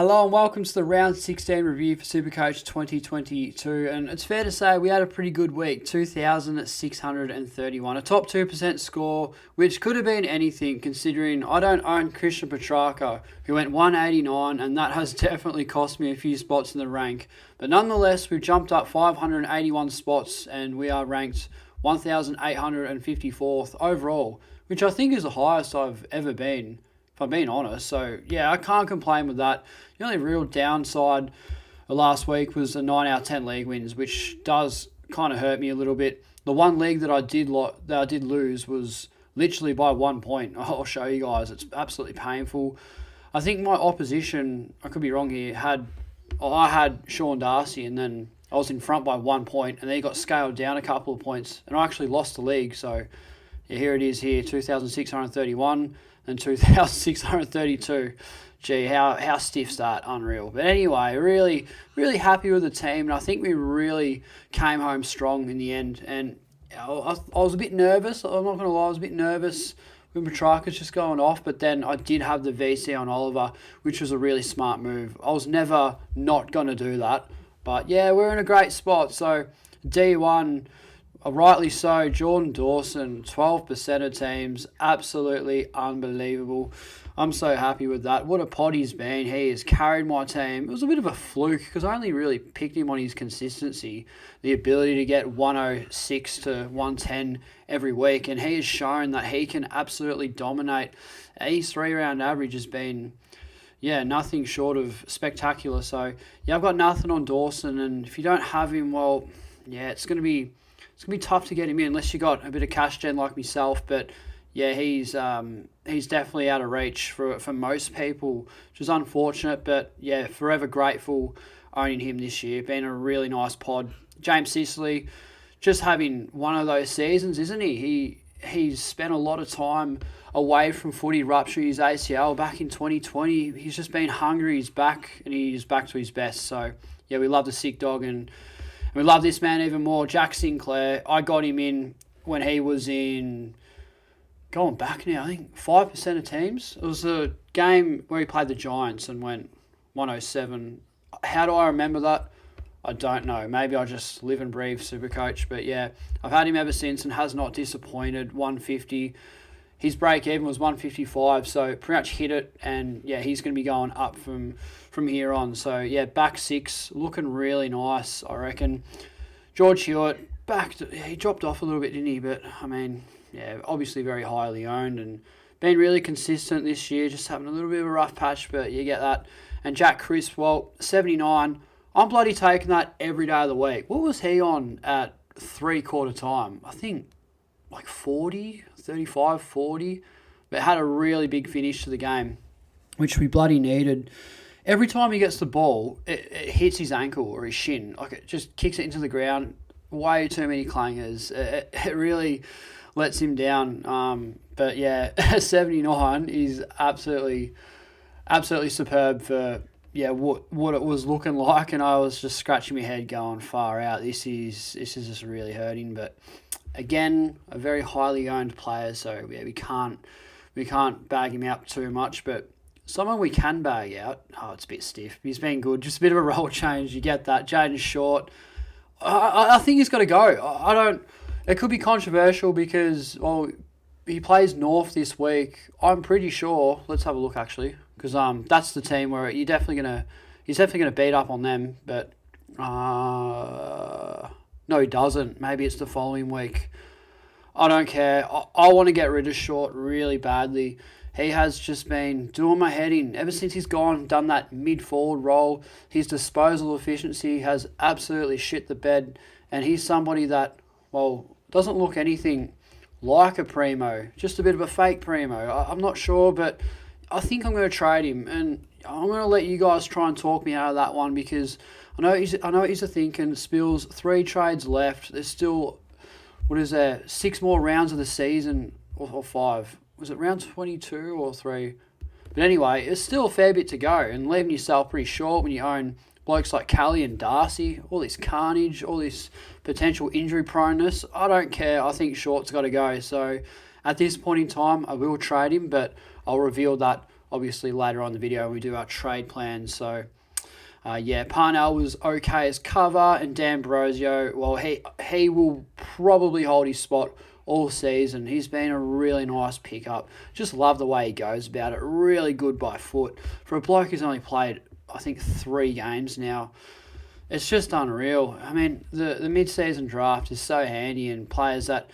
Hello and welcome to the round 16 review for Supercoach 2022. And it's fair to say we had a pretty good week, 2,631. A top 2% score, which could have been anything considering I don't own Christian Petrarca, who went 189, and that has definitely cost me a few spots in the rank. But nonetheless, we've jumped up 581 spots and we are ranked 1,854th overall, which I think is the highest I've ever been, if I'm being honest. So, yeah, I can't complain with that. The only real downside of last week was the 9 out of 10 league wins, which does kind of hurt me a little bit. The one league that I did lose was literally by 1 point. I'll show you guys. It's absolutely painful. I think my opposition, I could be wrong here, I had Sean Darcy, and then I was in front by 1 point, and then he got scaled down a couple of points, and I actually lost the league. So, yeah, here it is here, 2,631 and 2,632. Gee, how stiff's that? Unreal. But anyway, really, really happy with the team, and I think we really came home strong in the end. And I was a bit nervous. I'm not going to lie, I was a bit nervous when Petrarca's just going off, but then I did have the VC on Oliver, which was a really smart move. I was never not going to do that. But yeah, we're in a great spot. So D1, rightly so, Jordan Dawson, 12% of teams, absolutely unbelievable. I'm so happy with that. What a pod he's been. He has carried my team. It was a bit of a fluke because I only really picked him on his consistency, the ability to get 106 to 110 every week, and he has shown that he can absolutely dominate. His 3-round average has been, nothing short of spectacular. So, yeah, I've got nothing on Dawson, and if you don't have him, well, yeah, it's going to be tough to get him in unless you got a bit of cash gen like myself. But yeah, he's definitely out of reach for most people, which is unfortunate. But yeah, forever grateful owning him this year. Been a really nice pod. James Sicily, just having one of those seasons, isn't he? He's spent a lot of time away from footy, rupturing his ACL back in 2020. He's just been hungry. He's back, and he's back to his best. So yeah, we love the sick dog, and we love this man even more. Jack Sinclair, I got him in when he was in, going back now, I think 5% of teams. It was a game where he played the Giants and went 107. How do I remember that? I don't know. Maybe I just live and breathe Supercoach. But yeah, I've had him ever since and has not disappointed. 150. His break even was 155, so pretty much hit it. And yeah, he's going to be going up from here on. So yeah, back six, looking really nice, I reckon. George Hewitt, he dropped off a little bit, didn't he? But I mean, yeah, obviously very highly owned and been really consistent this year, just having a little bit of a rough patch, but you get that. And Jack Crisp, well, 79. I'm bloody taking that every day of the week. What was he on at 3/4 time? I think like 40, 35, 40. But had a really big finish to the game, which we bloody needed. Every time he gets the ball, it hits his ankle or his shin. Like, it just kicks it into the ground. Way too many clangers. It really lets him down. But yeah, 79 is absolutely superb for what it was looking like, and I was just scratching my head going far out. This is just really hurting. But again, a very highly owned player, so yeah, we can't bag him out too much. But someone we can bag out, it's a bit stiff. He's been good. Just a bit of a role change. You get that. Jaden Short. I think he's got to go. It could be controversial because, well, he plays North this week. I'm pretty sure. Let's have a look actually, because that's the team where he's definitely gonna beat up on them. But no, he doesn't. Maybe it's the following week. I don't care. I want to get rid of Short really badly. He has just been doing my head in ever since he's done that mid-forward role. His disposal efficiency has absolutely shit the bed, and he's somebody that, well, doesn't look anything like a primo, just a bit of a fake primo. I'm not sure, but I think I'm going to trade him, and I'm going to let you guys try and talk me out of that one, because I know what he's thinking. Spills 3 trades left. There's still, 6 more rounds of the season, or 5. Was it round 22 or 3? But anyway, it's still a fair bit to go, and leaving yourself pretty short when you own blokes like Kelly and Darcy, all this carnage, all this potential injury proneness. I don't care. I think Short's got to go. So at this point in time, I will trade him, but I'll reveal that obviously later on in the video when we do our trade plans. So, Parnell was okay as cover, and D'Ambrosio, well, he will probably hold his spot all season. He's been a really nice pickup. Just love the way he goes about it. Really good by foot. For a bloke who's only played, I think, 3 games now, it's just unreal. I mean, the mid-season draft is so handy, and players that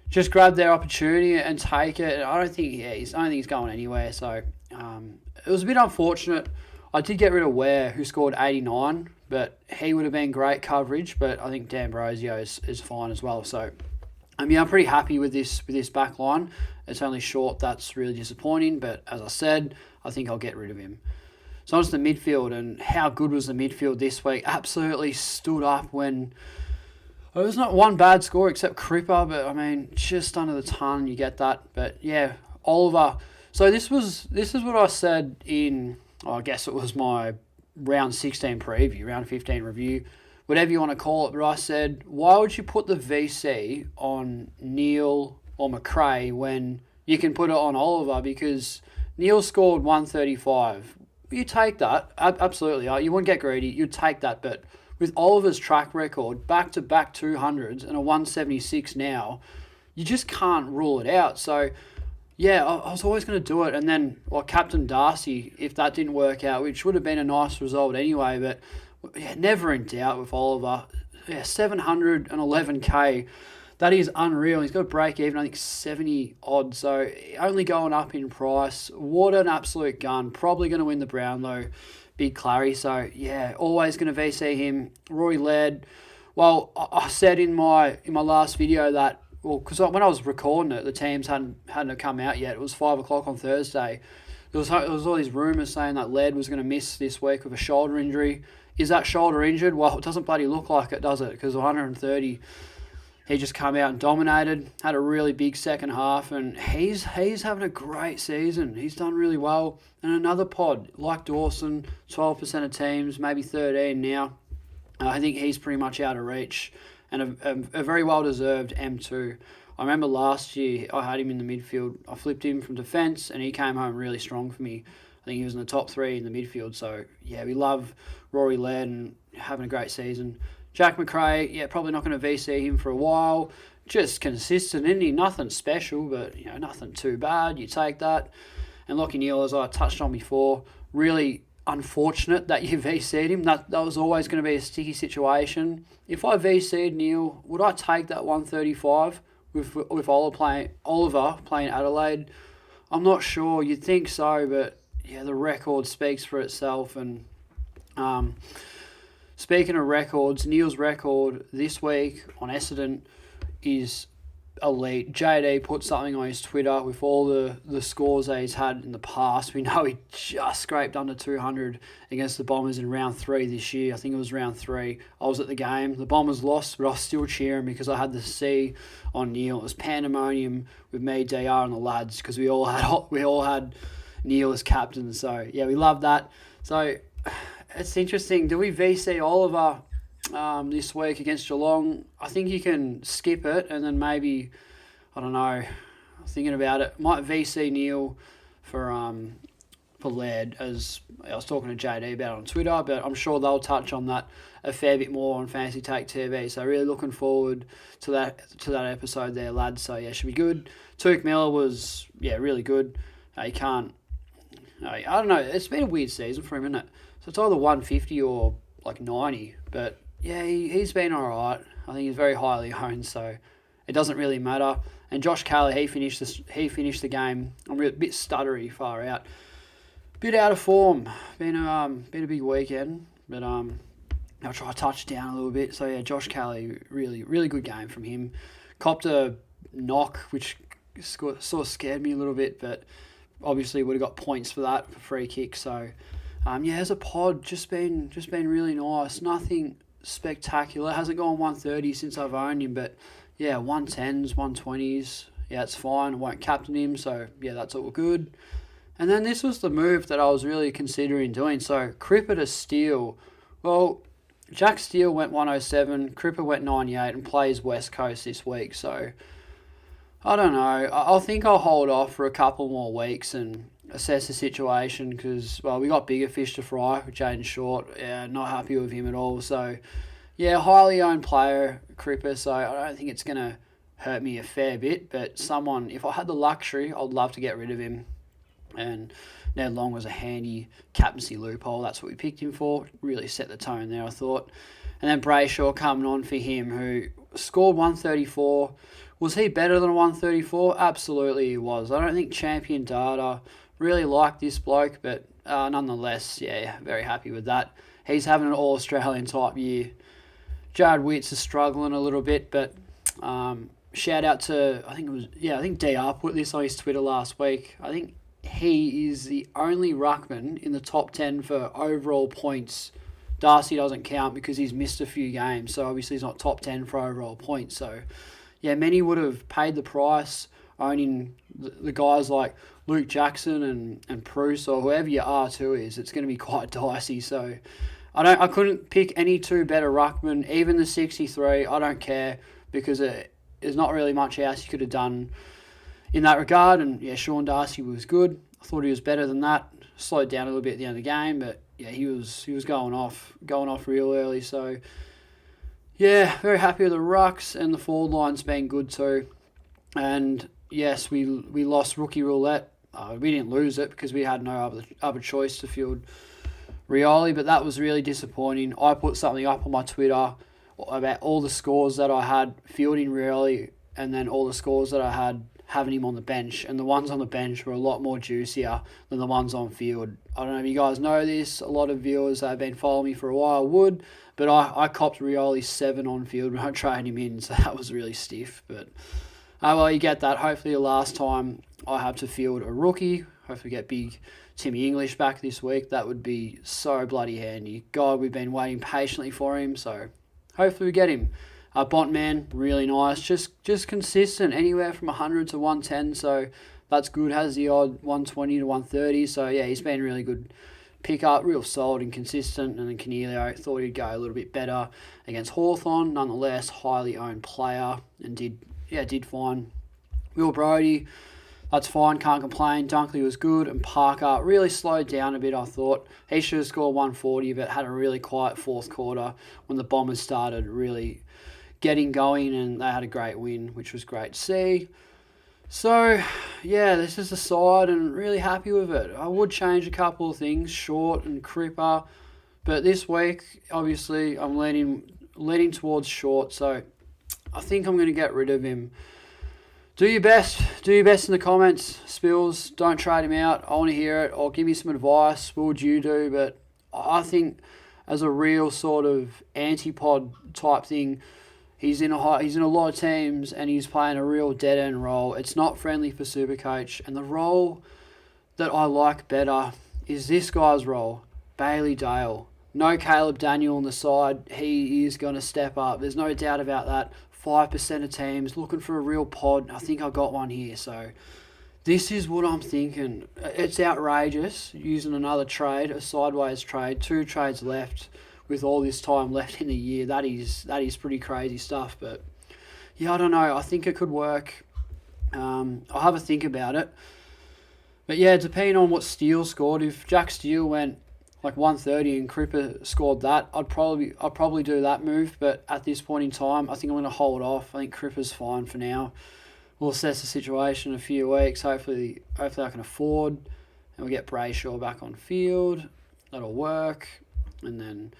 just grab their opportunity and take it. I don't think he's going anywhere. So it was a bit unfortunate. I did get rid of Ware, who scored 89, but he would have been great coverage. But I think D'Ambrosio is fine as well. So I'm pretty happy with this back line. It's only Short that's really disappointing, but as I said, I think I'll get rid of him. So on to the midfield, and how good was the midfield this week? Absolutely stood up when it was not one bad score except Cripper, but I mean, just under the ton, you get that. But yeah, Oliver. So this is what I said in, I guess it was my round 16 preview, round 15 review, whatever you want to call it. But I said, why would you put the VC on Neil or McRae when you can put it on Oliver? Because Neil scored 135. You take that, absolutely. You wouldn't get greedy. You'd take that. But with Oliver's track record, back-to-back 200s and a 176 now, you just can't rule it out. So, yeah, I was always going to do it. And then, Captain Darcy, if that didn't work out, which would have been a nice result anyway, but never in doubt with Oliver. Yeah, 711k. That is unreal. He's got a break even, I think 70 odd. So only going up in price. What an absolute gun. Probably going to win the Brownlow. Big Clary. So yeah, always going to VC him. Rory Laird. Well, I said in my last video that, because when I was recording it, the teams hadn't come out yet. It was 5 o'clock on Thursday. There was all these rumours saying that Laird was going to miss this week with a shoulder injury. Is that shoulder injured? Well, it doesn't bloody look like it, does it? Because 130, he just came out and dominated, had a really big second half, and he's having a great season. He's done really well. And another pod, like Dawson, 12% of teams, maybe 13 now. I think he's pretty much out of reach, and a very well-deserved M2. I remember last year I had him in the midfield. I flipped him from defence, and he came home really strong for me. I think he was in the top 3 in the midfield. So, yeah, we love Rory Laird and having a great season. Jack McRae, yeah, probably not going to VC him for a while. Just consistent, isn't he? Nothing special, but, nothing too bad. You take that. And Lachie Neale, as I touched on before, really unfortunate that you VC'd him. That was always going to be a sticky situation. If I VC'd Neale, would I take that 135 with Oliver playing Adelaide? I'm not sure. You'd think so, but yeah, the record speaks for itself. And speaking of records, Neil's record this week on Essendon is elite. JD put something on his Twitter with all the scores that he's had in the past. We know he just scraped under 200 against the Bombers in round 3 this year. I think it was round 3. I was at the game. The Bombers lost, but I was still cheering because I had the C on Neil. It was pandemonium with me, DR, and the lads because we all had Neil as captain. So yeah, we love that. So it's interesting. Do we VC Oliver this week against Geelong? I think you can skip it and then maybe, I don't know, I'm thinking about it. Might VC Neil for Laird, as I was talking to JD about it on Twitter, but I'm sure they'll touch on that a fair bit more on Fantasy Take TV. So really looking forward to that episode there, lads. So yeah, should be good. Tuke Miller was really good. I don't know. It's been a weird season for him, isn't it? So it's either 150 or like 90, but yeah, he's been all right. I think he's very highly owned, so it doesn't really matter. And Josh Kelly, he finished the game. I'm a bit stuttery far out, bit out of form. Been a big weekend, but I'll try to touch down a little bit. So yeah, Josh Kelly, really really good game from him. Copped a knock, which sort of scared me a little bit, but obviously would have got points for that for free kick. So as a pod, just been really nice. Nothing spectacular. It hasn't gone 130 since I've owned him, but yeah, 110s, 120s. Yeah, it's fine. I won't captain him, so yeah, that's all good. And then this was the move that I was really considering doing. So Cripper to Steele. Well, Jack Steele went 107, Cripper went 98 and plays West Coast this week. So I don't know. I think I'll hold off for a couple more weeks and assess the situation because, well, we got bigger fish to fry with Jaden Short. Yeah, not happy with him at all. So, yeah, highly owned player, Cripper, so I don't think it's going to hurt me a fair bit. But someone, if I had the luxury, I'd love to get rid of him. And Ned Long was a handy captaincy loophole. That's what we picked him for. Really set the tone there, I thought. And then Brayshaw coming on for him, who scored 134. Was he better than a 134? Absolutely he was. I don't think Champion Data really liked this bloke, but nonetheless, yeah, very happy with that. He's having an All-Australian type year. Jared Witts is struggling a little bit, but shout out to, I think DR put this on his Twitter last week. I think he is the only ruckman in the top 10 for overall points. Darcy doesn't count because he's missed a few games, so obviously he's not top 10 for overall points. So, yeah, many would have paid the price owning the guys like Luke Jackson and Bruce or whoever your R2 is. It's going to be quite dicey. So, I couldn't pick any two better ruckmen. Even the 63, I don't care because there's not really much else you could have done in that regard. And yeah, Sean Darcy was good. I thought he was better than that. Slowed down a little bit at the end of the game, but yeah, he was going off real early. So yeah, very happy with the rucks, and the forward line's been good too. And yes, we lost rookie roulette. We didn't lose it because we had no other choice to field Rioli, but that was really disappointing. I put something up on my Twitter about all the scores that I had fielding Rioli, and then all the scores that I had having him on the bench, and the ones on the bench were a lot more juicier than the ones on field. I don't know if you guys know this. A lot of viewers that have been following me for a while would, but I copped Rioli 7 on field when I traded him in, so that was really stiff. But well, you get that. Hopefully the last time I have to field a rookie, hopefully get big Timmy English back this week. That would be so bloody handy. God, we've been waiting patiently for him, so hopefully we get him. Bontman, really nice. Just consistent, anywhere from 100 to 110, so that's good. Has the odd 120 to 130, so yeah, he's been really good pick-up, real solid and consistent. And then Canelio, thought he'd go a little bit better against Hawthorn. Nonetheless, highly owned player and did fine. Will Brodie, that's fine, can't complain. Dunkley was good, and Parker really slowed down a bit, I thought. He should have scored 140, but had a really quiet fourth quarter when the Bombers started really getting going, and they had a great win, which was great to see. So, yeah, this is the side, and really happy with it. I would change a couple of things, Short and Cripper, but this week, obviously, I'm leaning towards Short, so I think I'm going to get rid of him. Do your best in the comments, Spills. Don't trade him out. I want to hear it, or give me some advice. What would you do? But I think as a real sort of antipod type thing, he's in a lot of teams, and he's playing a real dead end role. It's not friendly for Supercoach, and the role that I like better is this guy's role, Bailey Dale. No Caleb Daniel on the side. He is going to step up. There's no doubt about that. 5% of teams looking for a real pod. I think I got one here. So this is what I'm thinking. It's outrageous using another trade, a sideways trade, 2 trades left with all this time left in the year. That is pretty crazy stuff. But yeah, I don't know. I think it could work. I'll have a think about it. But yeah, depending on what Steele scored, if Jack Steele went like 130 and Cripper scored that, I'd probably do that move. But at this point in time, I think I'm going to hold off. I think Cripper's fine for now. We'll assess the situation in a few weeks. Hopefully I can afford, and we'll get Brayshaw back on field. That'll work. And then,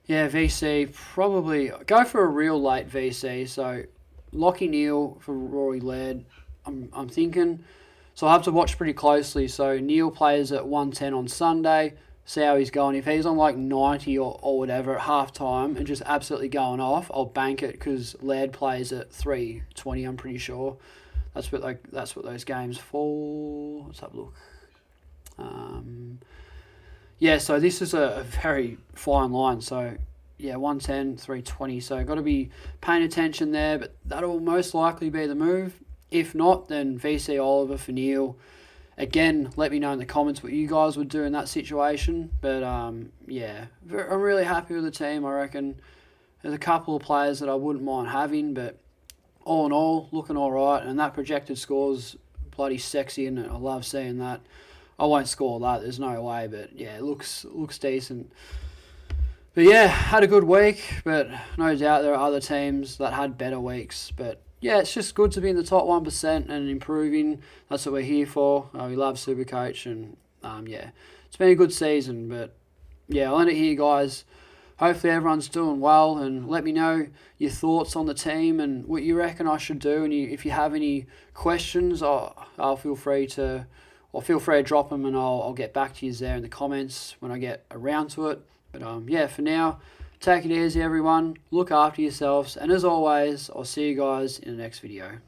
yeah, VC, probably go for a real late VC. So Lockie Neal for Rory Laird, I'm thinking. So I'll have to watch pretty closely. So Neal plays at 110 on Sunday. See how he's going. If he's on like 90 or whatever at halftime and just absolutely going off, I'll bank it because Laird plays at 320, I'm pretty sure. That's what those games fall. Let's have a look. Yeah, so this is a very fine line. So, yeah, 110, 320. So, got to be paying attention there, but that'll most likely be the move. If not, then VC Oliver for Neal. Again, let me know in the comments what you guys would do in that situation. But, yeah, I'm really happy with the team, I reckon. There's a couple of players that I wouldn't mind having, but all in all, looking all right. And that projected score's bloody sexy, and I love seeing that. I won't score that, there's no way, but yeah, it looks decent. But yeah, had a good week, but no doubt there are other teams that had better weeks. But yeah, it's just good to be in the top 1% and improving. That's what we're here for. We love Supercoach, and yeah, it's been a good season. But yeah, I'll end it here, guys. Hopefully everyone's doing well, and let me know your thoughts on the team and what you reckon I should do. And if you have any questions, I'll feel free to drop them, and I'll get back to you there in the comments when I get around to it. But yeah, for now, take it easy, everyone. Look after yourselves, and as always, I'll see you guys in the next video.